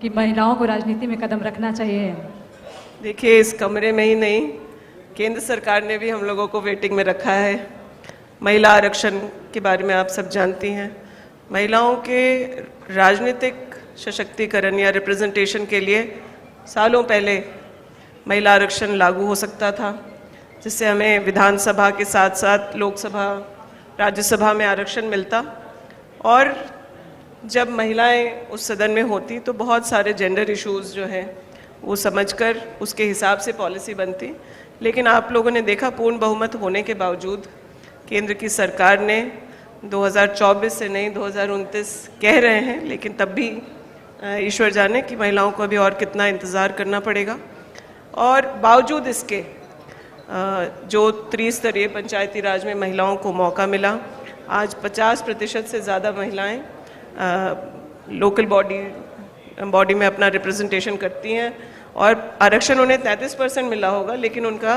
कि महिलाओं को राजनीति में कदम रखना चाहिए? देखिए, इस कमरे में ही नहीं, केंद्र सरकार ने भी हम लोगों को वेटिंग में रखा है। महिला आरक्षण के बारे में आप सब जानती हैं। महिलाओं के राजनीतिक सशक्तिकरण या रिप्रेजेंटेशन के लिए सालों पहले महिला आरक्षण लागू हो सकता था, जिससे हमें विधानसभा के साथ साथ लोकसभा, राज्यसभा में आरक्षण मिलता। और जब महिलाएं उस सदन में होती तो बहुत सारे जेंडर इश्यूज जो हैं वो समझकर उसके हिसाब से पॉलिसी बनती। लेकिन आप लोगों ने देखा, पूर्ण बहुमत होने के बावजूद केंद्र की सरकार ने 2024 से नहीं 2029 कह रहे हैं, लेकिन तब भी ईश्वर जाने कि महिलाओं को अभी और कितना इंतज़ार करना पड़ेगा। और बावजूद इसके जो त्रिस्तरीय पंचायती राज में महिलाओं को मौका मिला, आज 50% से ज़्यादा महिलाएं लोकल बॉडी में अपना रिप्रेजेंटेशन करती हैं। और आरक्षण उन्हें 33% मिला होगा, लेकिन उनका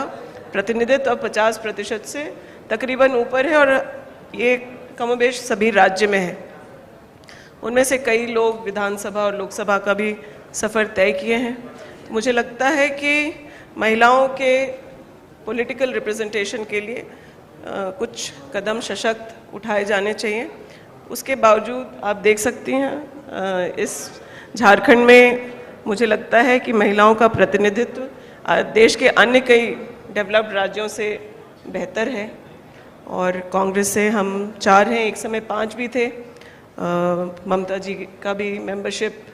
प्रतिनिधित्व 50% से तकरीबन ऊपर है, और ये कमोबेश सभी राज्य में है। उनमें से कई लोग विधानसभा और लोकसभा का भी सफ़र तय किए हैं। तो मुझे लगता है कि महिलाओं के पॉलिटिकल रिप्रेजेंटेशन के लिए कुछ कदम सशक्त उठाए जाने चाहिए। उसके बावजूद आप देख सकती हैं, इस झारखंड में मुझे लगता है कि महिलाओं का प्रतिनिधित्व देश के अन्य कई डेवलप्ड राज्यों से बेहतर है। और कांग्रेस से हम 4 हैं, एक समय 5 भी थे। ममता जी का भी मेंबरशिप,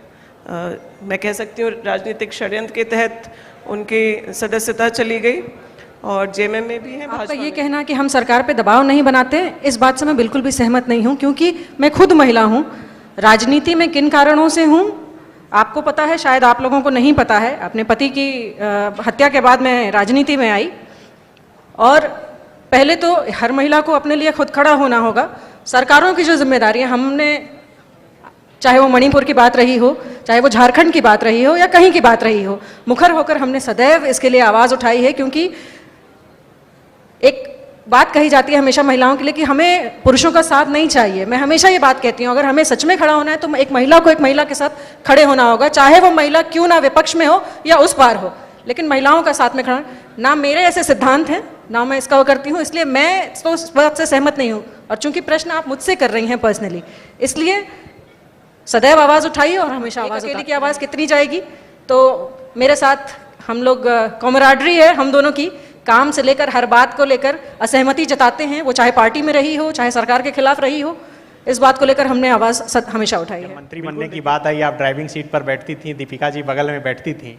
मैं कह सकती हूँ राजनीतिक षड्यंत्र के तहत उनकी सदस्यता चली गई, और जेएमएम में भी है। आपका ये कहना कि हम सरकार पे दबाव नहीं बनाते, इस बात से मैं बिल्कुल भी सहमत नहीं हूँ, क्योंकि मैं खुद महिला हूँ। राजनीति में किन कारणों से हूँ आपको पता है, शायद आप लोगों को नहीं पता है। अपने पति की हत्या के बाद मैं राजनीति में आई, और पहले तो हर महिला को अपने लिए खुद खड़ा होना होगा। सरकारों की जो जिम्मेदारी है, हमने, चाहे वो मणिपुर की बात रही हो, चाहे वो झारखंड की बात रही हो, या कहीं की बात रही हो, मुखर होकर हमने सदैव इसके लिए आवाज़ उठाई है। क्योंकि एक बात कही जाती है हमेशा महिलाओं के लिए कि हमें पुरुषों का साथ नहीं चाहिए। मैं हमेशा ये बात कहती हूँ, अगर हमें सच में खड़ा होना है तो एक महिला को एक महिला के साथ खड़े होना होगा, चाहे वो महिला क्यों ना विपक्ष में हो या उस पार हो, लेकिन महिलाओं का साथ में खड़ा। ना मेरे ऐसे सिद्धांत हैं, ना मैं इसका वो करती हूँ, इसलिए मैं तो इस बात से सहमत नहीं हूँ। और चूंकि प्रश्न आप मुझसे कर रही हैं पर्सनली, इसलिए सदैव आवाज़ उठाइए और हमेशा आवाज़ उठाइए। की आवाज़ कितनी जाएगी? तो मेरे साथ हम लोग कॉमराडरी है हम दोनों की, काम से लेकर हर बात को लेकर असहमति जताते हैं, वो चाहे पार्टी में रही हो, चाहे सरकार के खिलाफ रही हो, इस बात को लेकर हमने आवाज़ हमेशा उठाई है। मंत्री बनने की बात आई, आप ड्राइविंग सीट पर बैठती थी, दीपिका जी बगल में बैठती थी,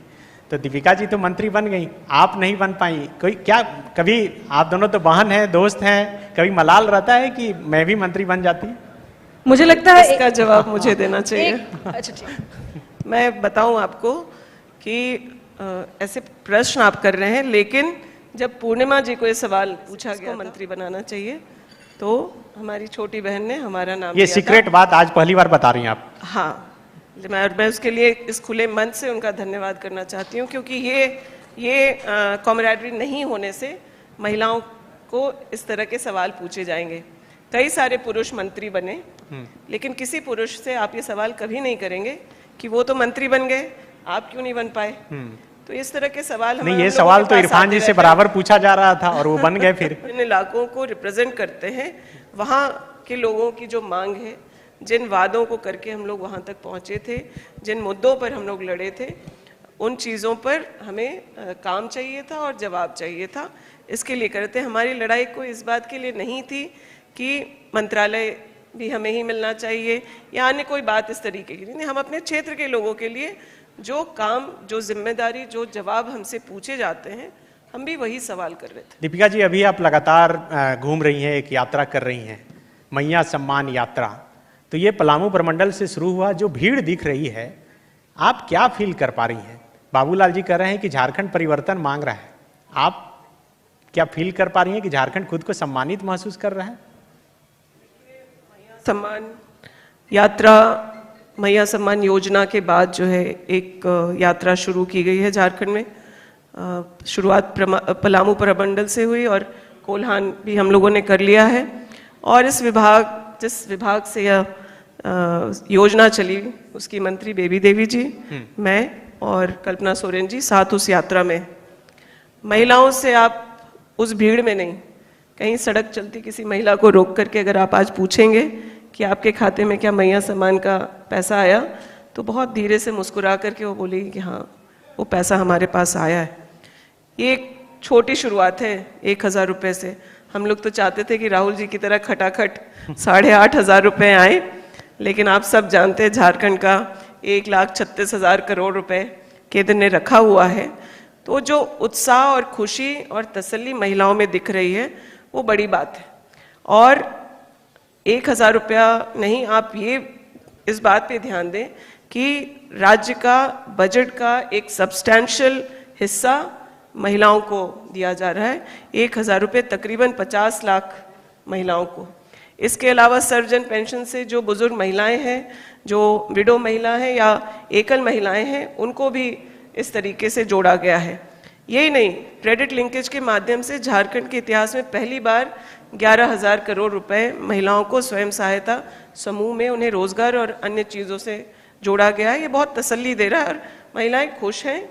तो दीपिका जी तो मंत्री बन गई, आप नहीं बन पाई। कोई क्या, कभी आप दोनों तो बहन हैं, दोस्त हैं, कभी मलाल रहता है कि मैं भी मंत्री बन जाती? मुझे लगता है इसका जवाब मुझे देना चाहिए। अच्छा ठीक। मैं बताऊं आपको कि ऐसे प्रश्न आप कर रहे हैं, लेकिन जब पूर्णिमा जी को ये सवाल पूछा गया मंत्री बनाना चाहिए, तो हमारी छोटी बहन ने हमारा नाम ये सीक्रेट बात आज पहली बार बता रही हैं आप? हाँ, मैं उसके लिए इस खुले मन से उनका धन्यवाद करना चाहती हूँ, क्योंकि ये कॉमरेडरी नहीं होने से महिलाओं को इस तरह के सवाल पूछे जाएंगे। कई सारे पुरुष मंत्री बने, लेकिन किसी पुरुष से आप ये सवाल कभी नहीं करेंगे कि वो तो मंत्री बन गए, आप क्यों नहीं बन पाए। तो इस तरह के सवाल नहीं, ये सवाल तो इरफान जी से बराबर पूछा जा रहा था और वो बन गए। फिर इन इलाकों को रिप्रेजेंट करते हैं, वहाँ के लोगों की जो मांग है, जिन वादों को करके हम लोग वहाँ तक पहुँचे थे, जिन मुद्दों पर हम लोग लड़े थे, उन चीज़ों पर हमें काम चाहिए था और जवाब चाहिए था। इसके लिए करते, हमारी लड़ाई को इस बात के लिए नहीं थी कि मंत्रालय भी हमें ही मिलना चाहिए या अन्य कोई बात इस तरीके की नहीं। हम अपने क्षेत्र के लोगों के लिए जो काम, जो जिम्मेदारी, जो जवाब हमसे पूछे जाते हैं, हम भी वही सवाल कर रहे थे। दीपिका जी, अभी आप लगातार घूम रही हैं, एक यात्रा कर रही हैं, मैया सम्मान यात्रा। तो ये पलामू प्रमंडल से शुरू हुआ, जो भीड़ दिख रही है, आप क्या फील कर पा रही हैं? बाबूलाल जी कह रहे हैं कि झारखंड परिवर्तन मांग रहा है, आप क्या फील कर पा रही हैं कि झारखंड खुद को सम्मानित महसूस कर रहा है? सम्मान यात्रा, मैया सम्मान योजना के बाद जो है एक यात्रा शुरू की गई है झारखंड में। शुरुआत पलामू प्रमंडल से हुई और कोल्हान भी हम लोगों ने कर लिया है। और जिस विभाग से यह योजना चली, उसकी मंत्री बेबी देवी जी, मैं और कल्पना सोरेन जी साथ उस यात्रा में। महिलाओं से आप उस भीड़ में नहीं, कहीं सड़क चलती किसी महिला को रोक करके अगर आप आज पूछेंगे कि आपके खाते में क्या मैया सम्मान का पैसा आया, तो बहुत धीरे से मुस्कुरा करके वो बोलेगी कि हाँ वो पैसा हमारे पास आया है। ये एक छोटी शुरुआत है 1,000 रुपये से। हम लोग तो चाहते थे कि राहुल जी की तरह खटाखट 8,500 रुपये आए, लेकिन आप सब जानते हैं झारखंड का 1,36,000 करोड़ रुपए केंद्र ने रखा हुआ है। तो जो उत्साह और खुशी और तसल्ली महिलाओं में दिख रही है वो बड़ी बात है। और 1,000 रुपया नहीं, आप ये इस बात पे ध्यान दें कि राज्य का बजट का एक सब्सटैंशियल हिस्सा महिलाओं को दिया जा रहा है। 1,000 रुपये तकरीबन 50 लाख महिलाओं को। इसके अलावा सर्वजन पेंशन से जो बुजुर्ग महिलाएं हैं, जो विडो महिला हैं या एकल महिलाएं हैं, उनको भी इस तरीके से जोड़ा गया है। यही नहीं, क्रेडिट लिंकेज के माध्यम से झारखंड के इतिहास में पहली बार 11,000 करोड़ रुपए महिलाओं को स्वयं सहायता समूह में उन्हें रोजगार और अन्य चीज़ों से जोड़ा गया है। ये बहुत तसल्ली दे रहा है और महिलाएं खुश हैं,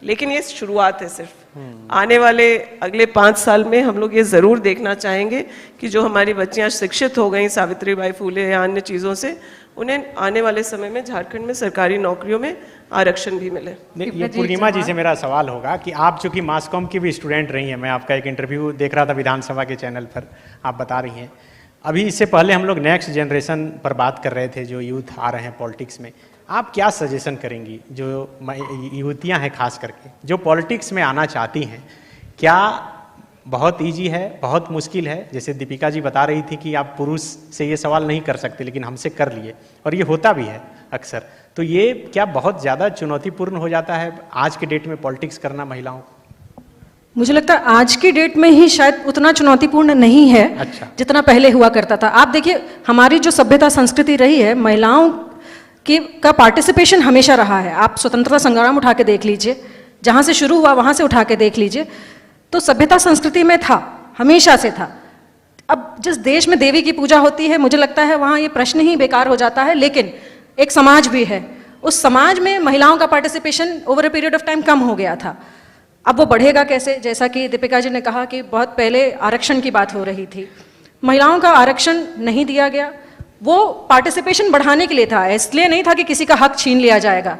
लेकिन ये शुरुआत है सिर्फ। आने वाले अगले 5 साल में हम लोग ये ज़रूर देखना चाहेंगे कि जो हमारी बच्चियां शिक्षित हो गई सावित्रीबाई फूले या अन्य चीज़ों से, उन्हें आने वाले समय में झारखंड में सरकारी नौकरियों में आरक्षण भी मिले। ये पूर्णिमा जी से मेरा सवाल होगा कि आप चूंकि मास कॉम की भी स्टूडेंट रही हैं, मैं आपका एक इंटरव्यू देख रहा था विधानसभा के चैनल पर, आप बता रही हैं। अभी इससे पहले हम लोग नेक्स्ट जनरेशन पर बात कर रहे थे, जो यूथ आ रहे हैं पॉलिटिक्स में। आप क्या सजेशन करेंगी जो युवतियां हैं खास करके जो पॉलिटिक्स में आना चाहती हैं? क्या बहुत इजी है, बहुत मुश्किल है? जैसे दीपिका जी बता रही थी कि आप पुरुष से ये सवाल नहीं कर सकते, लेकिन हमसे कर लिए, और ये होता भी है अक्सर। तो ये क्या बहुत ज़्यादा चुनौतीपूर्ण हो जाता है आज के डेट में पॉलिटिक्स करना महिलाओं को? मुझे लगता है आज की डेट में ही शायद उतना चुनौतीपूर्ण नहीं है। अच्छा। जितना पहले हुआ करता था। आप देखिए, हमारी जो सभ्यता संस्कृति रही है, महिलाओं का पार्टिसिपेशन हमेशा रहा है। आप स्वतंत्रता संग्राम उठा के देख लीजिए, जहाँ से शुरू हुआ वहाँ से उठा के देख लीजिए, तो सभ्यता संस्कृति में था, हमेशा से था। अब जिस देश में देवी की पूजा होती है, मुझे लगता है वहाँ ये प्रश्न ही बेकार हो जाता है। लेकिन एक समाज भी है, उस समाज में महिलाओं का participation over a period of time कम हो गया था। अब वो बढ़ेगा कैसे? जैसा कि दीपिका जी ने कहा कि बहुत पहले आरक्षण की बात हो रही थी, महिलाओं का आरक्षण नहीं दिया गया। वो पार्टिसिपेशन बढ़ाने के लिए था, इसलिए नहीं था कि किसी का हक छीन लिया जाएगा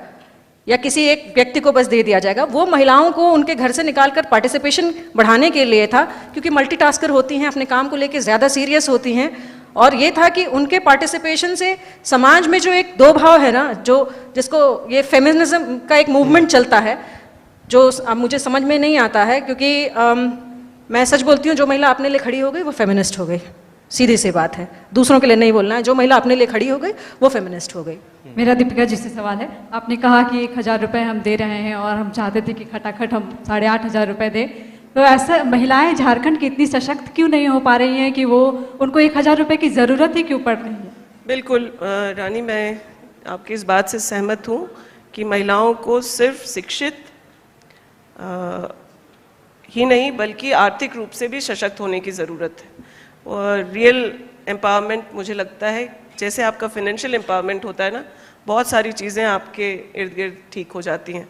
या किसी एक व्यक्ति को बस दे दिया जाएगा। वो महिलाओं को उनके घर से निकालकर पार्टिसिपेशन बढ़ाने के लिए था, क्योंकि मल्टीटास्कर होती हैं, अपने काम को लेकर ज़्यादा सीरियस होती हैं। और ये था कि उनके पार्टिसिपेशन से समाज में जो एक दो भाव है ना, जो जिसको ये फेमिनिज्म का एक मूवमेंट चलता है, जो अब मुझे समझ में नहीं आता है, क्योंकि मैं सच बोलती हूँ, जो महिला अपने लिए खड़ी हो गई वो फेमिनिस्ट हो गई। सीधी सी बात है, दूसरों के लिए नहीं बोलना है। जो महिला अपने लिए खड़ी हो गई वो फेमिनिस्ट हो गई। मेरा दीपिका जी से सवाल है, आपने कहा कि 1,000 रुपये हम दे रहे हैं और हम चाहते थे कि खटाखट हम 8,500 रुपये दें, तो ऐसा महिलाएं झारखंड की इतनी सशक्त क्यों नहीं हो पा रही हैं कि वो उनको 1,000 रुपये की ज़रूरत ही क्यों पड़ रही है? बिल्कुल रानी, मैं आपकी इस बात से सहमत हूँ कि महिलाओं को सिर्फ शिक्षित ही नहीं बल्कि आर्थिक रूप से भी सशक्त होने की ज़रूरत है। और रियल एम्पावरमेंट, मुझे लगता है जैसे आपका फाइनेंशियल एम्पावरमेंट होता है ना, बहुत सारी चीज़ें आपके इर्द गिर्द ठीक हो जाती हैं।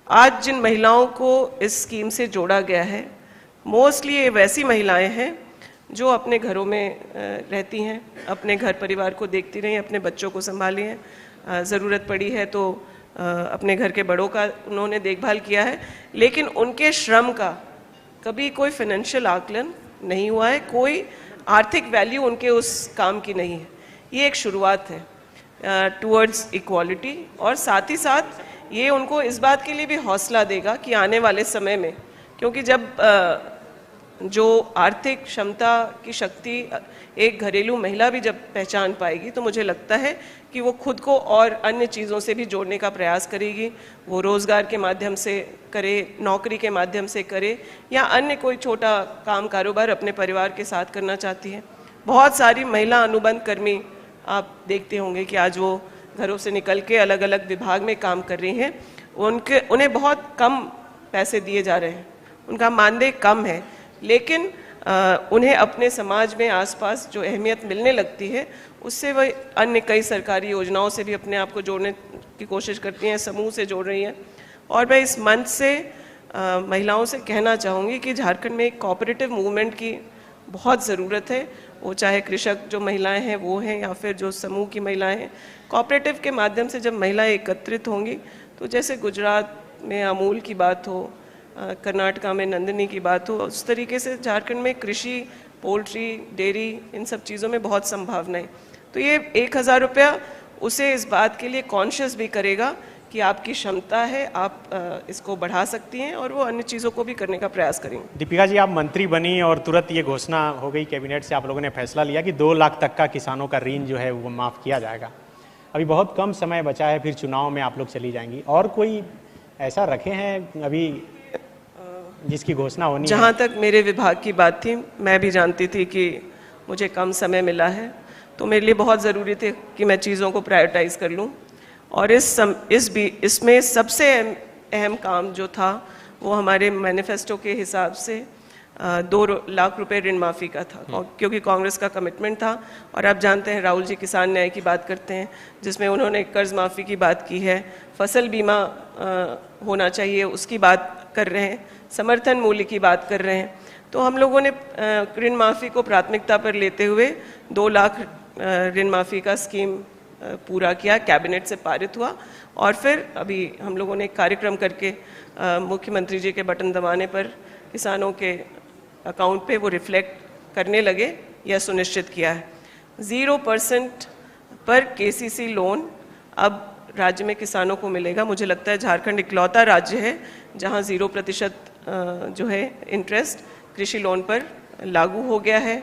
आज जिन महिलाओं को इस स्कीम से जोड़ा गया है, मोस्टली ये वैसी महिलाएं हैं जो अपने घरों में रहती हैं, अपने घर परिवार को देखती रही, अपने बच्चों को संभाली हैं, ज़रूरत पड़ी है तो अपने घर के बड़ों का उन्होंने देखभाल किया है, लेकिन उनके श्रम का कभी कोई फाइनेंशियल आकलन नहीं हुआ है, कोई आर्थिक वैल्यू उनके उस काम की नहीं है। ये एक शुरुआत है टुवर्ड्स इक्वालिटी, और साथ ही साथ ये उनको इस बात के लिए भी हौसला देगा कि आने वाले समय में, क्योंकि जब जो आर्थिक क्षमता की शक्ति एक घरेलू महिला भी जब पहचान पाएगी, तो मुझे लगता है कि वो खुद को और अन्य चीज़ों से भी जोड़ने का प्रयास करेगी। वो रोज़गार के माध्यम से करे, नौकरी के माध्यम से करे, या अन्य कोई छोटा काम कारोबार अपने परिवार के साथ करना चाहती है। बहुत सारी महिला अनुबंध कर्मी आप देखते होंगे कि आज वो घरों से निकल के अलग अलग विभाग में काम कर रही हैं। उन्हें बहुत कम पैसे दिए जा रहे हैं, उनका मानदेय कम है, लेकिन उन्हें अपने समाज में आसपास जो अहमियत मिलने लगती है उससे वह अन्य कई सरकारी योजनाओं से भी अपने आप को जोड़ने की कोशिश करती हैं, समूह से जोड़ रही हैं। और मैं इस मंच से महिलाओं से कहना चाहूँगी कि झारखंड में एक कोऑपरेटिव मूवमेंट की बहुत ज़रूरत है। वो चाहे कृषक जो महिलाएं हैं वो हैं या फिर जो समूह की महिलाएं हैं, कोऑपरेटिव के माध्यम से जब महिलाएं एकत्रित होंगी तो जैसे गुजरात में अमूल की बात हो, कर्नाटका में नंदिनी की बात हो, उस तरीके से झारखंड में कृषि, पोल्ट्री, डेयरी, इन सब चीज़ों में बहुत संभावना है। तो ये 1000 रुपया उसे इस बात के लिए कॉन्शियस भी करेगा कि आपकी क्षमता है, आप इसको बढ़ा सकती हैं और वो अन्य चीज़ों को भी करने का प्रयास करेंगे। दीपिका जी, आप मंत्री बनी और तुरंत ये घोषणा हो गई कैबिनेट से, आप लोगों ने फैसला लिया कि 2 लाख तक का किसानों का ऋण जो है वो माफ़ किया जाएगा। अभी बहुत कम समय बचा है, फिर चुनाव में आप लोग चली जाएंगी, और कोई ऐसा रखे हैं अभी जिसकी घोषणा होनी है? जहाँ तक मेरे विभाग की बात थी, मैं भी जानती थी कि मुझे कम समय मिला है, तो मेरे लिए बहुत ज़रूरी थे कि मैं चीज़ों को प्रायोरिटाइज कर लूँ। और इसमें सबसे अहम काम जो था वो हमारे मैनिफेस्टो के हिसाब से 2 लाख रुपए ऋण माफ़ी का था, क्योंकि कांग्रेस का कमिटमेंट था। और आप जानते हैं राहुल जी किसान न्याय की बात करते हैं, जिसमें उन्होंने कर्ज माफ़ी की बात की है, फसल बीमा होना चाहिए उसकी बात कर रहे हैं, समर्थन मूल्य की बात कर रहे हैं। तो हम लोगों ने ऋण माफ़ी को प्राथमिकता पर लेते हुए 2 लाख ऋण माफ़ी का स्कीम पूरा किया, कैबिनेट से पारित हुआ। और फिर अभी हम लोगों ने एक कार्यक्रम करके मुख्यमंत्री जी के बटन दबाने पर किसानों के अकाउंट पे वो रिफ्लेक्ट करने लगे, यह सुनिश्चित किया है। 0% पर केसीसी लोन अब राज्य में किसानों को मिलेगा। मुझे लगता है झारखंड इकलौता राज्य है जहां 0% जो है इंटरेस्ट कृषि लोन पर लागू हो गया है।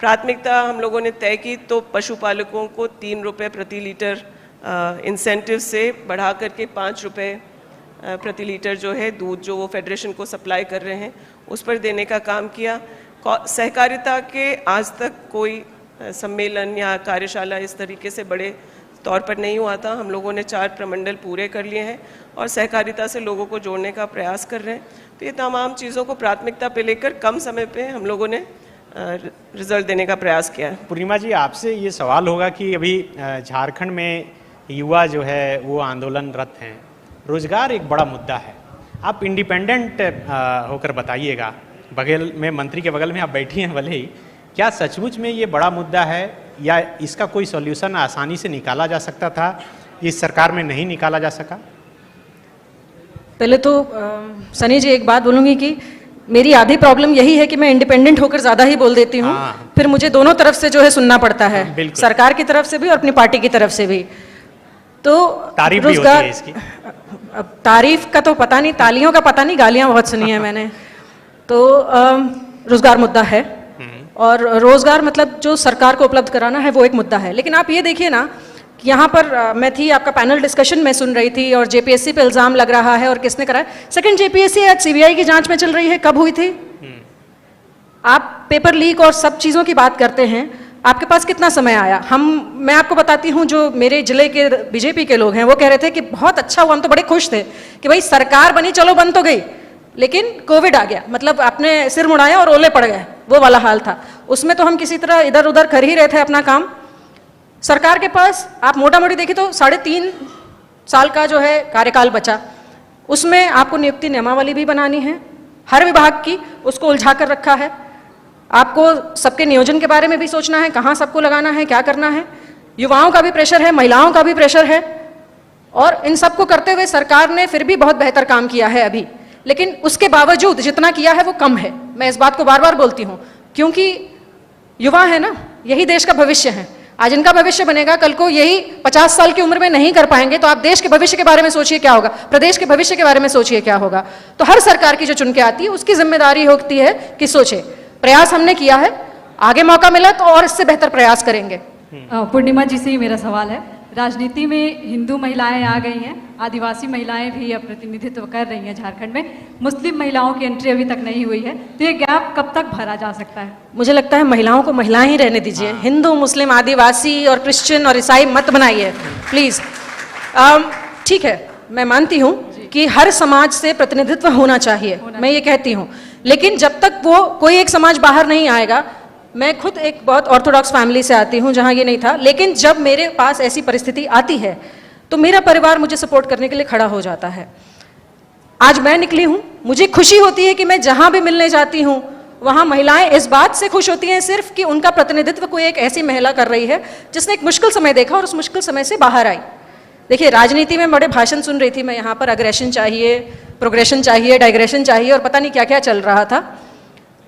प्राथमिकता हम लोगों ने तय की तो पशुपालकों को 3 रुपये प्रति लीटर इंसेंटिव से बढ़ा करके 5 रुपये प्रति लीटर जो है दूध जो वो फेडरेशन को सप्लाई कर रहे हैं उस पर देने का काम किया। सहकारिता के आज तक कोई सम्मेलन या कार्यशाला इस तरीके से बड़े तौर पर नहीं हुआ था। हम लोगों ने 4 प्रमंडल पूरे कर लिए हैं और सहकारिता से लोगों को जोड़ने का प्रयास कर रहे हैं। तो ये तमाम चीज़ों को प्राथमिकता पे लेकर कम समय पे हम लोगों ने रिजल्ट देने का प्रयास किया है। पूर्णिमा जी, आपसे ये सवाल होगा कि अभी झारखंड में युवा जो है वो आंदोलनरत हैं, रोजगार एक बड़ा मुद्दा है। आप इंडिपेंडेंट होकर बताइएगा, बगल में मंत्री के बगल में आप बैठी हैं भले ही, क्या सचमुच में ये बड़ा मुद्दा है या इसका कोई सॉल्यूशन आसानी से निकाला जा सकता था, इस सरकार में नहीं निकाला जा सका? पहले तो सनी जी एक बात बोलूँगी कि मेरी आधी प्रॉब्लम यही है कि मैं इंडिपेंडेंट होकर ज़्यादा ही बोल देती हूँ, फिर मुझे दोनों तरफ से जो है सुनना पड़ता है, सरकार की तरफ से भी और अपनी पार्टी की तरफ से भी। तो तारीफ भी होती है इसकी। अब तारीफ का तो पता नहीं, तालियों का पता नहीं, गालियाँ बहुत सुनी है मैंने। तो रोजगार मुद्दा है और रोजगार मतलब जो सरकार को उपलब्ध कराना है वो एक मुद्दा है। लेकिन आप ये देखिए ना, यहाँ पर मैं थी, आपका पैनल डिस्कशन में सुन रही थी और जेपीएससी पे इल्जाम लग रहा है और किसने करा है। सेकंड जेपीएससी आज सीबीआई की जांच में चल रही है, कब हुई थी? आप पेपर लीक और सब चीज़ों की बात करते हैं, आपके पास कितना समय आया? मैं आपको बताती हूँ, जो मेरे जिले के बीजेपी के लोग हैं वो कह रहे थे कि बहुत अच्छा हुआ, हम तो बड़े खुश थे कि भाई सरकार बनी, चलो बन तो गई, लेकिन कोविड आ गया, मतलब आपने सिर मुड़ाया और ओले पड़ गए, वो वाला हाल था। उसमें तो हम किसी तरह इधर उधर कर ही रहे थे अपना काम। सरकार के पास आप मोटा मोटी देखिए तो 3.5 साल का जो है कार्यकाल बचा, उसमें आपको नियुक्ति नियमावली भी बनानी है, हर विभाग की उसको उलझा कर रखा है। आपको सबके नियोजन के बारे में भी सोचना है, कहाँ सबको लगाना है, क्या करना है। युवाओं का भी प्रेशर है, महिलाओं का भी प्रेशर है, और इन सबको करते हुए सरकार ने फिर भी बहुत बेहतर काम किया है अभी। लेकिन उसके बावजूद जितना किया है वो कम है। मैं इस बात को बार बार बोलती हूँ, क्योंकि युवा है ना, यही देश का भविष्य है। आज इनका भविष्य बनेगा, कल को यही 50 साल की उम्र में नहीं कर पाएंगे, तो आप देश के भविष्य के बारे में सोचिए क्या होगा, प्रदेश के भविष्य के बारे में सोचिए क्या होगा। तो हर सरकार की जो चुन के आती है उसकी जिम्मेदारी होती है कि सोचे। प्रयास हमने किया है, आगे मौका मिला तो और इससे बेहतर प्रयास करेंगे। पूर्णिमा जी से ही मेरा सवाल है, राजनीति में हिंदू महिलाएं आ गई हैं, आदिवासी महिलाएं भी अब प्रतिनिधित्व कर रही हैं झारखंड में, मुस्लिम महिलाओं की एंट्री अभी तक नहीं हुई है, तो ये गैप कब तक भरा जा सकता है? मुझे लगता है महिलाओं को महिलाएं ही रहने दीजिए। हिंदू, मुस्लिम, आदिवासी और क्रिश्चियन और ईसाई मत बनाइए प्लीज। ठीक है, मैं मानती हूँ कि हर समाज से प्रतिनिधित्व होना चाहिए, मैं ये कहती हूँ, लेकिन जब तक वो कोई एक समाज बाहर नहीं आएगा मैं खुद एक बहुत ऑर्थोडॉक्स फैमिली से आती हूँ जहाँ ये नहीं था, लेकिन जब मेरे पास ऐसी परिस्थिति आती है तो मेरा परिवार मुझे सपोर्ट करने के लिए खड़ा हो जाता है। आज मैं निकली हूँ, मुझे खुशी होती है कि मैं जहाँ भी मिलने जाती हूँ वहाँ महिलाएं इस बात से खुश होती हैं सिर्फ कि उनका प्रतिनिधित्व कोई एक ऐसी महिला कर रही है जिसने एक मुश्किल समय देखा और उस मुश्किल समय से बाहर आई। देखिए, राजनीति में बड़े भाषण सुन रही थी मैं यहाँ पर, अग्रेशन चाहिए, प्रोग्रेशन चाहिए, डाइग्रेशन चाहिए और पता नहीं क्या क्या चल रहा था,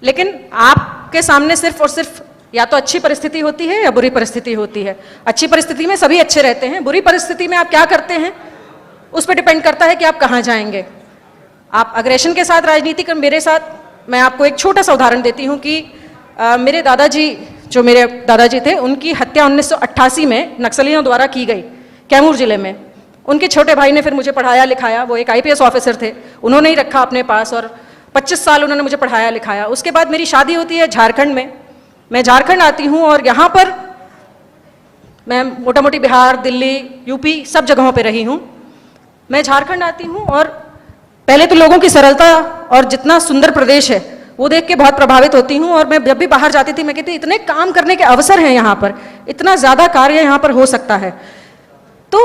लेकिन आपके सामने सिर्फ और सिर्फ या तो अच्छी परिस्थिति होती है या बुरी परिस्थिति होती है। अच्छी परिस्थिति में सभी अच्छे रहते हैं, बुरी परिस्थिति में आप क्या करते हैं उस पर डिपेंड करता है कि आप कहाँ जाएंगे। आप अग्रेशन के साथ राजनीति कर, मेरे साथ, मैं आपको एक छोटा सा उदाहरण देती हूँ कि मेरे दादाजी, जो मेरे दादाजी थे, उनकी हत्या 1988 में नक्सलियों द्वारा की गई कैमूर जिले में। उनके छोटे भाई ने फिर मुझे पढ़ाया लिखाया, वो एक IPS ऑफिसर थे, उन्होंने ही रखा अपने पास और 25 साल उन्होंने मुझे पढ़ाया लिखाया। उसके बाद मेरी शादी होती है झारखंड में, मैं झारखंड आती हूँ और यहाँ पर मैं मोटा मोटी बिहार, दिल्ली, यूपी सब जगहों पे रही हूँ। मैं झारखंड आती हूँ और पहले तो लोगों की सरलता और जितना सुंदर प्रदेश है वो देख के बहुत प्रभावित होती हूँ, और मैं जब भी बाहर जाती थी मैं कहती इतने काम करने के अवसर हैं यहाँ पर, इतना ज़्यादा कार्य यहाँ पर हो सकता है। तो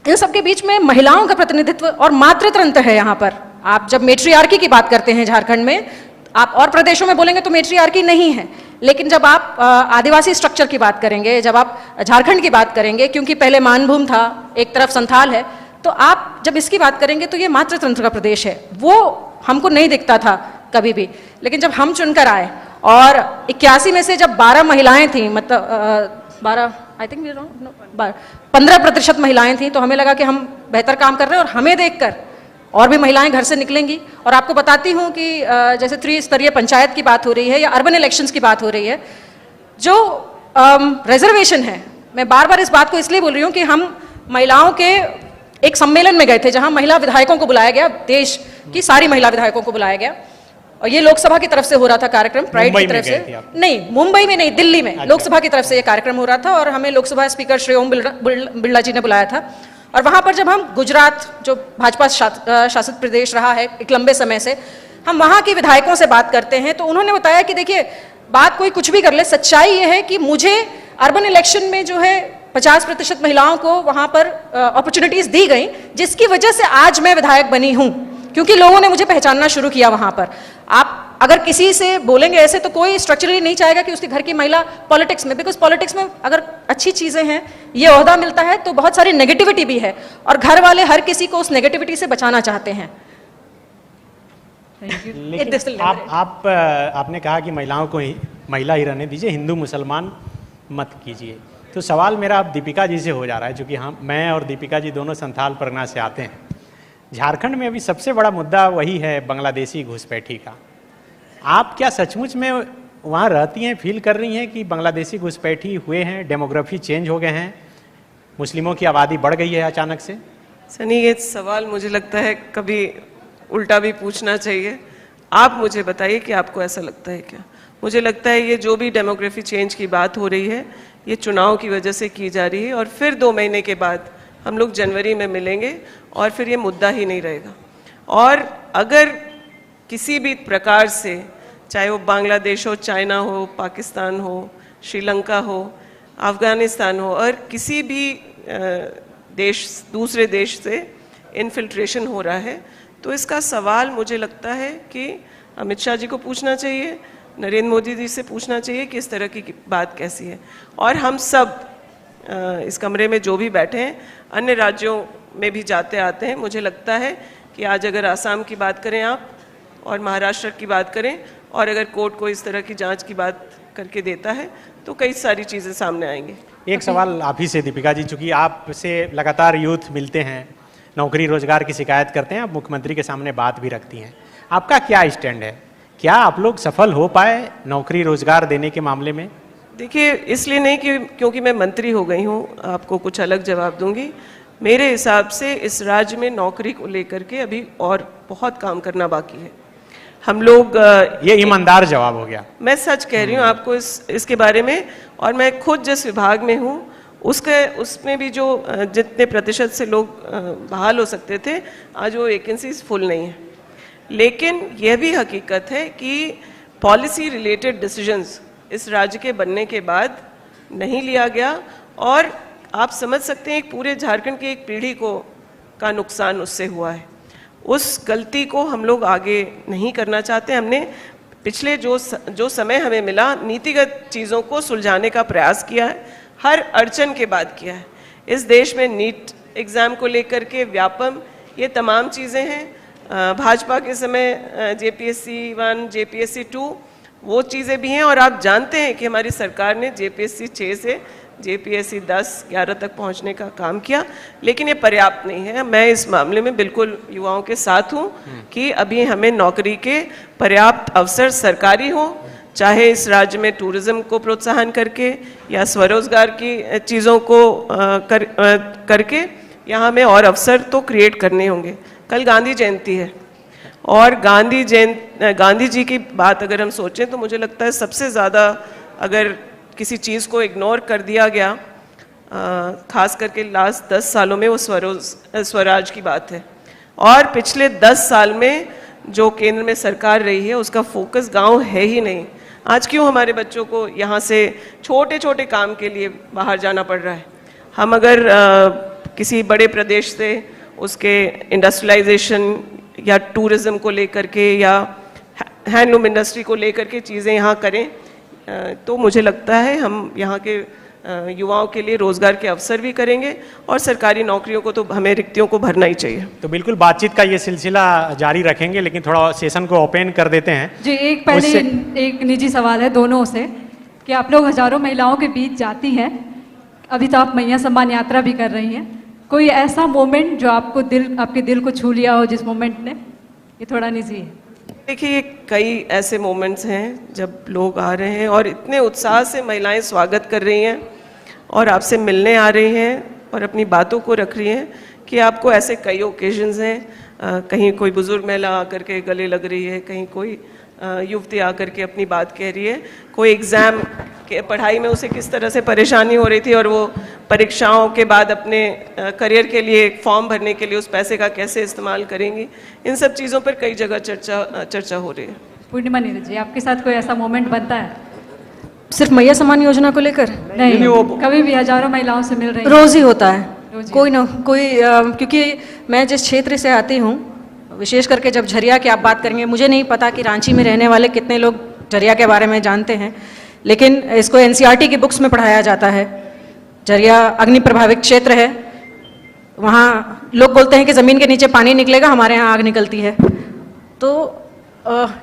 इन सबके बीच में महिलाओं का प्रतिनिधित्व और मातृतंत्र है यहाँ पर। आप जब मेट्रियार्की की बात करते हैं झारखंड में, आप और प्रदेशों में बोलेंगे तो मेट्रियार्की नहीं है, लेकिन जब आप आदिवासी स्ट्रक्चर की बात करेंगे, जब आप झारखंड की बात करेंगे, क्योंकि पहले मानभूम था, एक तरफ संथाल है, तो आप जब इसकी बात करेंगे तो ये मातृतंत्र का प्रदेश है। वो हमको नहीं दिखता था कभी भी, लेकिन जब हम चुनकर आए और 81 में से जब 12 महिलाएं थी, मतलब 12, आई थिंक 15% महिलाएं थी, तो हमें लगा कि हम बेहतर काम कर रहे हैं और हमें देखकर और भी महिलाएं घर से निकलेंगी। और आपको बताती हूँ कि जैसे त्रिस्तरीय पंचायत की बात हो रही है या अर्बन इलेक्शंस की बात हो रही है, जो रिजर्वेशन है, मैं बार बार इस बात को इसलिए बोल रही हूँ कि हम महिलाओं के एक सम्मेलन में गए थे जहां महिला विधायकों को बुलाया गया, देश की सारी महिला विधायकों को बुलाया गया, और ये लोकसभा की तरफ से हो रहा था कार्यक्रम, प्राइड की तरफ से। नहीं, मुंबई में नहीं, दिल्ली में। अच्छा। लोकसभा की तरफ से ये कार्यक्रम हो रहा था और हमें लोकसभा स्पीकर श्री ओम बिरला जी ने बुलाया था। और वहां पर जब हम गुजरात, जो भाजपा शासित प्रदेश रहा है एक लंबे समय से, हम वहां के विधायकों से बात करते हैं तो उन्होंने बताया कि देखिए, बात कोई कुछ भी कर ले, सच्चाई ये है कि मुझे अर्बन इलेक्शन में जो है 50% महिलाओं को वहां पर अपॉर्चुनिटीज दी गई, जिसकी वजह से आज मैं विधायक बनी हूं, क्योंकि लोगों ने मुझे पहचानना शुरू किया वहां पर। आप अगर किसी से बोलेंगे ऐसे तो कोई स्ट्रक्चरली नहीं चाहेगा कि उसके घर की महिला पॉलिटिक्स में, बिकॉज पॉलिटिक्स में अगर अच्छी चीजें हैं, ये ओहदा मिलता है, तो बहुत सारी नेगेटिविटी भी है और घर वाले हर किसी को उस नेगेटिविटी से बचाना चाहते हैं। लेकिन आपने कहा कि महिलाओं को महिला ही रहने दीजिए, हिंदू मुसलमान मत कीजिए। तो सवाल मेरा अब दीपिका जी से हो जा रहा है, क्योंकि मैं और दीपिका जी दोनों संथाल परगना से आते हैं। झारखंड में अभी सबसे बड़ा मुद्दा वही है बांग्लादेशी घुसपैठी का। आप क्या सचमुच में वहाँ रहती हैं, फील कर रही हैं कि बांग्लादेशी घुसपैठी हुए हैं, डेमोग्राफी चेंज हो गए हैं, मुस्लिमों की आबादी बढ़ गई है अचानक से? सनी, ये सवाल मुझे लगता है कभी उल्टा भी पूछना चाहिए। आप मुझे बताइए कि आपको ऐसा लगता है क्या? मुझे लगता है ये जो भी डेमोग्राफी चेंज की बात हो रही है, ये चुनाव की वजह से की जा रही है, और फिर 2 महीने के बाद हम लोग जनवरी में मिलेंगे और फिर ये मुद्दा ही नहीं रहेगा। और अगर किसी भी प्रकार से, चाहे वो बांग्लादेश हो, चाइना हो, पाकिस्तान हो, श्रीलंका हो, अफगानिस्तान हो, और किसी भी देश, दूसरे देश से इन्फिल्ट्रेशन हो रहा है, तो इसका सवाल मुझे लगता है कि अमित शाह जी को पूछना चाहिए, नरेंद्र मोदी जी से पूछना चाहिए कि इस तरह की बात कैसी है। और हम सब इस कमरे में जो भी बैठे हैं, अन्य राज्यों में भी जाते आते हैं। मुझे लगता है कि आज अगर आसाम की बात करें आप और महाराष्ट्र की बात करें, और अगर कोर्ट को इस तरह की जांच की बात करके देता है, तो कई सारी चीज़ें सामने आएंगी। एक सवाल आप ही से दीपिका जी, चूँकि आपसे लगातार यूथ मिलते हैं, नौकरी रोजगार की शिकायत करते हैं, आप मुख्यमंत्री के सामने बात भी रखती हैं, आपका क्या स्टैंड है? क्या आप लोग सफल हो पाए नौकरी रोजगार देने के मामले में? देखिए, इसलिए नहीं कि क्योंकि मैं मंत्री हो गई हूँ आपको कुछ अलग जवाब दूंगी। मेरे हिसाब से इस राज्य में नौकरी को लेकर के अभी और बहुत काम करना बाकी है। हम लोग ये ईमानदार जवाब हो गया। मैं सच कह रही हूँ आपको इसके बारे में। और मैं खुद जिस विभाग में हूँ उसमें भी जो जितने प्रतिशत से लोग बहाल हो सकते थे, आज वो वैकेंसीज फुल नहीं है। लेकिन यह भी हकीकत है कि पॉलिसी रिलेटेड डिसीजंस इस राज्य के बनने के बाद नहीं लिया गया, और आप समझ सकते हैं एक पूरे झारखंड की एक पीढ़ी का नुकसान उससे हुआ है। उस गलती को हम लोग आगे नहीं करना चाहते। हमने पिछले जो समय हमें मिला, नीतिगत चीज़ों को सुलझाने का प्रयास किया है, हर अड़चन के बाद किया है। इस देश में नीट एग्ज़ाम को लेकर के व्यापम ये तमाम चीज़ें हैं। भाजपा के समय JPSC 1, JPSC 2 वो चीज़ें भी हैं, और आप जानते हैं कि हमारी सरकार ने JPSC 6 से JPSC 10-11 तक पहुंचने का काम किया, लेकिन ये पर्याप्त नहीं है। मैं इस मामले में बिल्कुल युवाओं के साथ हूं कि अभी हमें नौकरी के पर्याप्त अवसर सरकारी हो, चाहे इस राज्य में टूरिज्म को प्रोत्साहन करके या स्वरोजगार की चीज़ों को करके यहाँ हमें और अवसर तो क्रिएट करने होंगे। कल गांधी जयंती है, और गांधी जी की बात अगर हम सोचें तो मुझे लगता है सबसे ज़्यादा अगर किसी चीज़ को इग्नोर कर दिया गया, खास करके लास्ट 10 सालों में, वो स्वराज की बात है। और पिछले 10 साल में जो केंद्र में सरकार रही है उसका फोकस गांव है ही नहीं। आज क्यों हमारे बच्चों को यहाँ से छोटे छोटे काम के लिए बाहर जाना पड़ रहा है? हम अगर किसी बड़े प्रदेश से उसके इंडस्ट्रियलाइजेशन या टूरिज्म को लेकर के या हैंडलूम इंडस्ट्री को लेकर के चीज़ें यहाँ करें, तो मुझे लगता है हम यहाँ के युवाओं के लिए रोजगार के अवसर भी करेंगे, और सरकारी नौकरियों को तो हमें रिक्तियों को भरना ही चाहिए। तो बिल्कुल बातचीत का ये सिलसिला जारी रखेंगे, लेकिन थोड़ा सेशन को ओपन कर देते हैं जी। एक निजी सवाल है दोनों से कि आप लोग हजारों महिलाओं के बीच जाती हैं, अभी तो आप मैया सम्मान यात्रा भी कर रही हैं, कोई ऐसा मोमेंट जो आपके दिल को छू लिया हो जिस मोमेंट ने? ये थोड़ा निजी है। देखिए, कई ऐसे मोमेंट्स हैं जब लोग आ रहे हैं और इतने उत्साह से महिलाएं स्वागत कर रही हैं और आपसे मिलने आ रही हैं और अपनी बातों को रख रही हैं कि आपको ऐसे कई ओकेजन्स हैं। कहीं कोई बुजुर्ग महिला आकर के गले लग रही है, कहीं कोई युवती आकर के अपनी बात कह रही है, कोई एग्ज़ाम के पढ़ाई में उसे किस तरह से परेशानी हो रही थी और वो परीक्षाओं के बाद अपने करियर के लिए फॉर्म भरने के लिए उस पैसे का कैसे इस्तेमाल करेंगी, इन सब चीज़ों पर कई जगह चर्चा हो रही है। पूर्णिमा नीरज जी, आपके साथ कोई ऐसा मोमेंट बनता है? सिर्फ मैया सम्मान योजना को लेकर नहीं, कभी भी हजारों महिलाओं से मिल रही रोज ही होता है कोई ना कोई, क्योंकि मैं जिस क्षेत्र से आती हूँ, विशेष करके जब झरिया की आप बात करेंगे, मुझे नहीं पता कि रांची में रहने वाले कितने लोग झरिया के बारे में जानते हैं, लेकिन इसको NCERT की बुक्स में पढ़ाया जाता है। झरिया अग्नि प्रभावित क्षेत्र है, वहाँ लोग बोलते हैं कि ज़मीन के नीचे पानी निकलेगा, हमारे यहाँ आग निकलती है। तो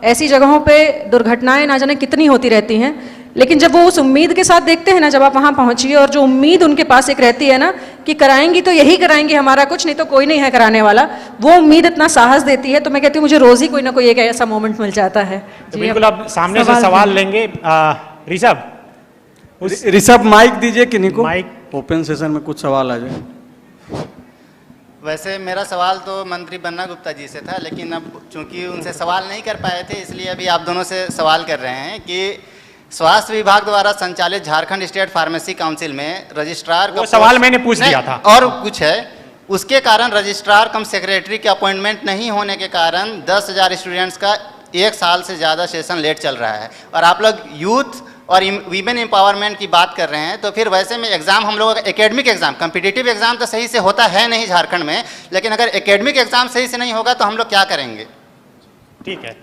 ऐसी जगहों पे दुर्घटनाएं ना जाने कितनी होती रहती हैं, लेकिन जब वो उस उम्मीद के साथ देखते हैं ना, जब आप वहाँ पहुँचिए और जो उम्मीद उनके पास एक रहती है ना कि कराएंगी तो यही कराएंगी, हमारा कुछ नहीं तो कोई नहीं है कराने वाला, वो उम्मीद इतना साहस देती है। तो मैं कहती हूँ मुझे रोज़ ही कोई ना कोई एक ऐसा मोमेंट मिल जाता है। तो बिल्कुल अब सामने से सवाल लेंगे। ऋषभ माइक दीजिए किन्हीं को, माइक ओपन सेशन में कुछ सवाल आ जाए। वैसे मेरा सवाल तो मंत्री बन्ना गुप्ता जी से था, लेकिन अब चूंकि उनसे सवाल नहीं कर पाए थे, इसलिए अभी आप दोनों से सवाल कर रहे हैं कि स्वास्थ्य विभाग द्वारा संचालित झारखंड स्टेट फार्मेसी काउंसिल में रजिस्ट्रार का सवाल मैंने पूछ दिया था और कुछ है, उसके कारण रजिस्ट्रार कम सेक्रेटरी के अपॉइंटमेंट नहीं होने के कारण 10,000 स्टूडेंट्स का 1 साल से ज़्यादा सेशन लेट चल रहा है। और आप लोग यूथ और वीमेन एम्पावरमेंट की बात कर रहे हैं, तो फिर वैसे में एग्जाम हम लोगों का एकेडमिक एग्जाम, कम्पिटिटिव एग्जाम तो सही से होता है नहीं झारखंड में, लेकिन अगर एकेडमिक एग्जाम सही से नहीं होगा तो हम लोग क्या करेंगे? ठीक है,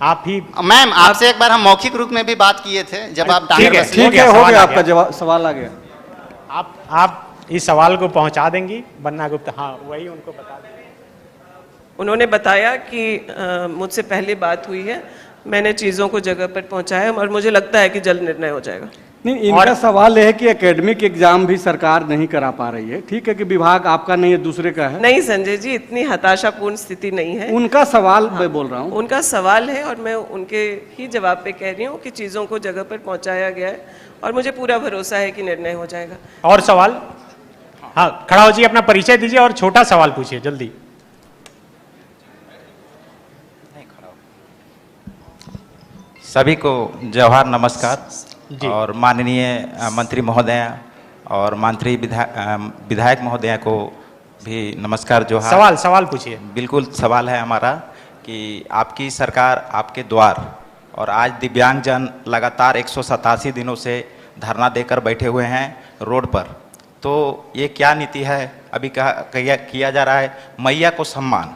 आप ही मैम आपसे एक बार हम मौखिक रूप में भी बात किए थे जब आप ठीक है, हो गया आपका जवाब, सवाल आ गया। आप इस सवाल को पहुंचा देंगी बन्ना गुप्ता? हाँ, वही उनको बता देंगे। उन्होंने बताया कि मुझसे पहले बात हुई है, मैंने चीज़ों को जगह पर पहुंचाया और मुझे लगता है कि जल्द निर्णय हो जाएगा। नहीं, इनका सवाल है कि एकेडमिक एग्जाम भी सरकार नहीं करा पा रही है। ठीक है कि विभाग आपका नहीं है, दूसरे का है। नहीं संजय जी, इतनी हताशापूर्ण स्थिति नहीं है। उनका सवाल मैं बोल रहा हूँ, उनका सवाल है और मैं उनके ही जवाब पे कह रही हूँ कि चीज़ों को जगह पर पहुंचाया गया है और मुझे पूरा भरोसा है कि निर्णय हो जाएगा। और सवाल? हाँ, खड़ा हो जी, अपना परिचय दीजिए और छोटा सवाल पूछिए जल्दी। सभी को जवाहर नमस्कार। और माननीय मंत्री महोदय और मंत्री विधायक महोदय को भी नमस्कार जोहार। सवाल पूछिए। बिल्कुल, सवाल है हमारा कि आपकी सरकार आपके द्वार और आज दिव्यांगजन लगातार 187 दिनों से धरना देकर बैठे हुए हैं रोड पर। तो ये क्या नीति है? अभी किया जा रहा है मैया को सम्मान,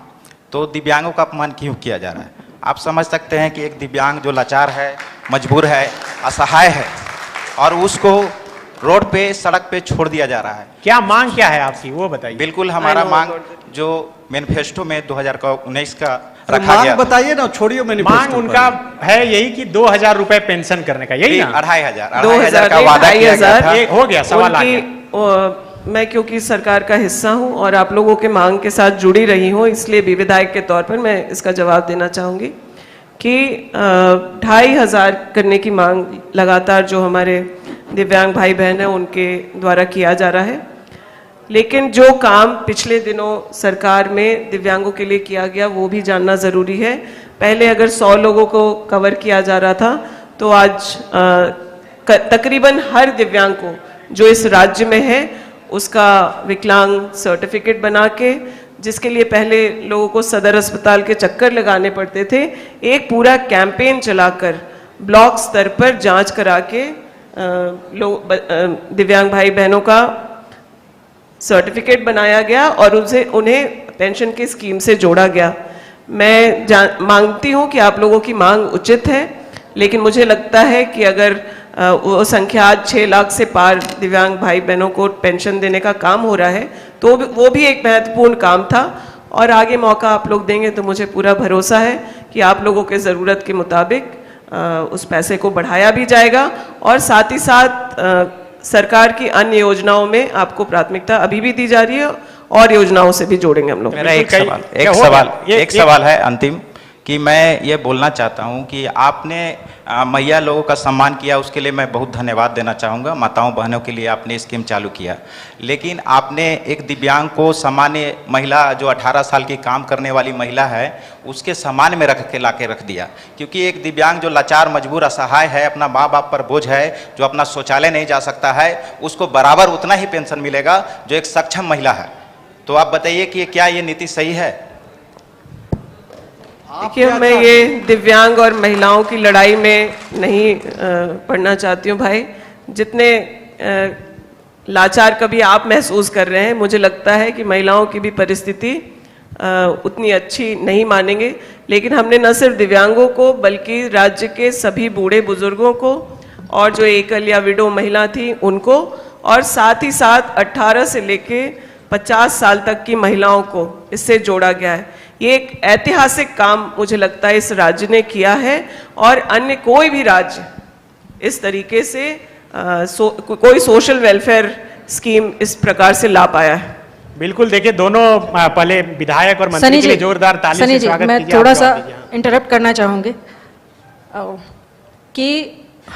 तो दिव्यांगों का अपमान क्यों किया जा रहा है? आप समझ सकते हैं कि एक दिव्यांग जो लाचार है, मजबूर है, असहाय है, और उसको रोड पे, सड़क पे छोड़ दिया जा रहा है। क्या मांग क्या है आपकी, वो बताइए। बिल्कुल हमारा मांग जो मैनिफेस्टो में 2019 का तो रखा मांग गया, बताइए ना, छोड़िए मैनिफेस्टो मांग उनका है यही कि 2000 रुपए पेंशन करने का, यही ना? 2500 का वादा किया गया था। ये हो गया, सवाल आ गया। मैं क्योंकि सरकार का हिस्सा हूं और आप लोगों के मांग के साथ जुड़ी रही हूं, इसलिए भी विधायक के तौर पर मैं इसका जवाब देना चाहूंगी कि 2500 करने की मांग लगातार जो हमारे दिव्यांग भाई बहन हैं उनके द्वारा किया जा रहा है। लेकिन जो काम पिछले दिनों सरकार में दिव्यांगों के लिए किया गया वो भी जानना ज़रूरी है। पहले अगर 100 लोगों को कवर किया जा रहा था, तो आज तकरीबन हर दिव्यांग को जो इस राज्य में है उसका विकलांग सर्टिफिकेट बना के, जिसके लिए पहले लोगों को सदर अस्पताल के चक्कर लगाने पड़ते थे, एक पूरा कैंपेन चलाकर ब्लॉक स्तर पर जांच करा के दिव्यांग भाई बहनों का सर्टिफिकेट बनाया गया और उन्हें पेंशन की स्कीम से जोड़ा गया। मैं मांगती हूं कि आप लोगों की मांग उचित है, लेकिन मुझे लगता है कि अगर वो संख्या आज 6 लाख से पार दिव्यांग भाई बहनों को पेंशन देने का काम हो रहा है, तो वो भी एक महत्वपूर्ण काम था और आगे मौका आप लोग देंगे तो मुझे पूरा भरोसा है कि आप लोगों के ज़रूरत के मुताबिक उस पैसे को बढ़ाया भी जाएगा और साथ ही साथ सरकार की अन्य योजनाओं में आपको प्राथमिकता अभी भी दी जा रही है और योजनाओं से भी जोड़ेंगे हम लोग। मेरा एक सवाल है अंतिम, कि मैं ये बोलना चाहता हूँ कि आपने मैया लोगों का सम्मान किया, उसके लिए मैं बहुत धन्यवाद देना चाहूँगा। माताओं बहनों के लिए आपने स्कीम चालू किया, लेकिन आपने एक दिव्यांग को सामान्य महिला जो 18 साल की काम करने वाली महिला है उसके सम्मान में रख के ला के रख दिया, क्योंकि एक दिव्यांग जो लाचार, मजबूर, असहाय है, अपना माँ बाप पर बोझ है, जो अपना शौचालय नहीं जा सकता है, उसको बराबर उतना ही पेंशन मिलेगा जो एक सक्षम महिला है। तो आप बताइए कि क्या ये नीति सही है? देखिए, मैं ये दिव्यांग और महिलाओं की लड़ाई में नहीं पढ़ना चाहती हूँ भाई। जितने लाचार कभी आप महसूस कर रहे हैं, मुझे लगता है कि महिलाओं की भी परिस्थिति उतनी अच्छी नहीं मानेंगे। लेकिन हमने न सिर्फ दिव्यांगों को बल्कि राज्य के सभी बूढ़े बुजुर्गों को और जो एकल या विडो महिला थी उनको, और साथ ही साथ 18 से लेके 50 साल तक की महिलाओं को इससे जोड़ा गया है। ये एक ऐतिहासिक काम मुझे लगता है इस राज्य ने किया है और अन्य कोई भी राज्य इस तरीके से कोई सोशल वेलफेयर स्कीम इस प्रकार से ला पाया है। बिल्कुल, देखिए दोनों पहले विधायक और मंत्री के लिए जोरदार ताली से स्वागत कीजिए। मैं थोड़ा सा इंटरप्ट करना चाहूँगी कि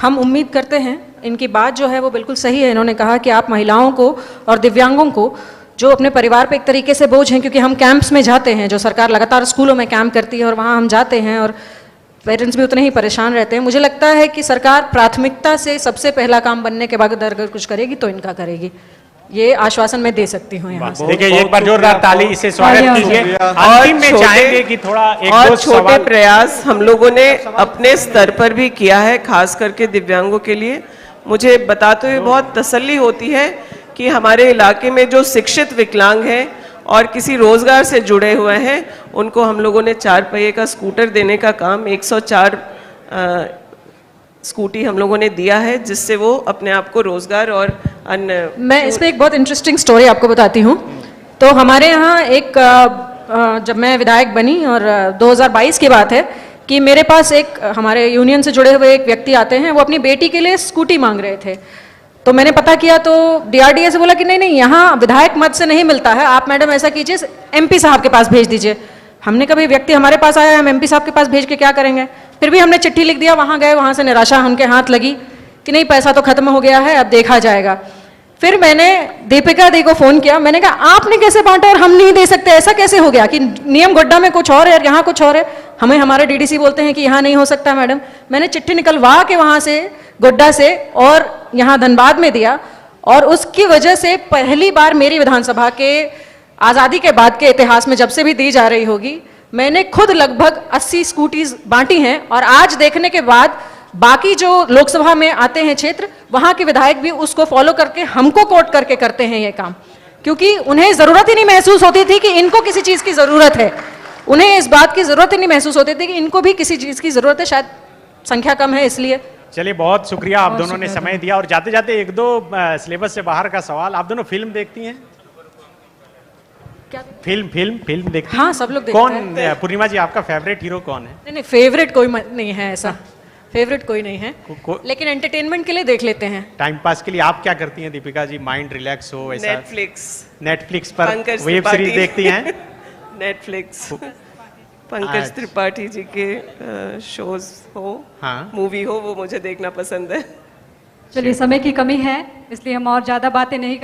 हम उम्मीद करते हैं, इनकी बात जो है वो बिल्कुल सही है। इन्होंने कहा कि आप महिलाओं को और दिव्यांगों को जो अपने परिवार पे एक तरीके से बोझ हैं, क्योंकि हम कैंप्स में जाते हैं, जो सरकार लगातार स्कूलों में कैंप करती है और वहाँ हम जाते हैं और पेरेंट्स भी उतने ही परेशान रहते हैं। मुझे लगता है कि सरकार प्राथमिकता से सबसे पहला काम बनने के बाद अगर कुछ करेगी तो इनका करेगी, ये आश्वासन मैं दे सकती हूँ यहाँ से। देखिए, एक बार जोरदार ताली इसे स्वागत कीजिए। अंतिम में चाहेंगे कि थोड़ा एक दो छोटे प्रयास हम लोगों ने अपने स्तर पर भी किया है, खास करके दिव्यांगों के लिए। मुझे बताते हुए बहुत तसल्ली होती है कि हमारे इलाके में जो शिक्षित विकलांग हैं और किसी रोजगार से जुड़े हुए हैं, उनको हम लोगों ने 4 पहिए का स्कूटर देने का काम 104 स्कूटी हम लोगों ने दिया है, जिससे वो अपने आप को रोजगार और अन्य। मैं इसमें एक बहुत इंटरेस्टिंग स्टोरी आपको बताती हूँ। तो हमारे यहाँ एक जब मैं विधायक बनी और 2022 की बात है कि मेरे पास एक हमारे यूनियन से जुड़े हुए एक व्यक्ति आते हैं, वो अपनी बेटी के लिए स्कूटी मांग रहे थे। तो मैंने पता किया तो डीआरडीए से बोला कि नहीं नहीं, यहाँ विधायक मत से नहीं मिलता है, आप मैडम ऐसा कीजिए एमपी साहब के पास भेज दीजिए। हमने कभी व्यक्ति हमारे पास आया, हम एमपी साहब के पास भेज के क्या करेंगे? फिर भी हमने चिट्ठी लिख दिया, वहाँ गए, वहाँ से निराशा उनके हाथ लगी कि नहीं, पैसा तो खत्म हो गया है, अब देखा जाएगा। फिर मैंने दीपिका दी को फ़ोन किया, मैंने कहा आपने कैसे बांटा और हम नहीं दे सकते, ऐसा कैसे हो गया कि नियम गोड्डा में कुछ और है और यहाँ कुछ और है? हमें हमारे डीडीसी बोलते हैं कि यहाँ नहीं हो सकता मैडम। मैंने चिट्ठी निकलवा के वहाँ से गोड्डा से और यहाँ धनबाद में दिया, और उसकी वजह से पहली बार मेरी विधानसभा के आज़ादी के बाद के इतिहास में जब से भी दी जा रही होगी, मैंने खुद लगभग 80 स्कूटीज बांटी हैं और आज देखने के बाद बाकी जो लोकसभा में आते हैं क्षेत्र, वहां के विधायक भी उसको फॉलो करके हमको कोट करके करते हैं ये काम, क्योंकि उन्हें जरूरत ही नहीं महसूस होती थी कि इनको किसी चीज की जरूरत है। उन्हें इस बात की जरूरत ही नहीं महसूस होती थी कि इनको भी किसी चीज की जरूरत है, शायद संख्या कम है इसलिए। चलिए, बहुत शुक्रिया, आप दोनों ने समय दिया। और जाते जाते एक दो सिलेबस से बाहर का सवाल, आप दोनों फिल्म देखती हैं? क्या? फिल्म देखती हाँ, हैं? सब लोग देखते कौन हैं। पूर्णिमा जी, आपका फेवरेट हीरो कौन है? नहीं, फेवरेट कोई नहीं है, ऐसा फेवरेट कोई नहीं है, को- लेकिन एंटरटेनमेंट के लिए देख लेते हैं। टाइम पास के लिए आप क्या करती हैं दीपिका जी? माइंड रिलैक्स हो ऐसा? नेटफ्लिक्स पर पंकज वेब त्रिपाठी। सीरीज देखती हैं? नेटफ्लिक्स पंकज त्रिपाठी जी के शोज हो, हाँ। मूवी हो, वो मुझे देखना पसंद है। चलिए, समय की कमी है इसलिए हम और ज़्यादा बातें नहीं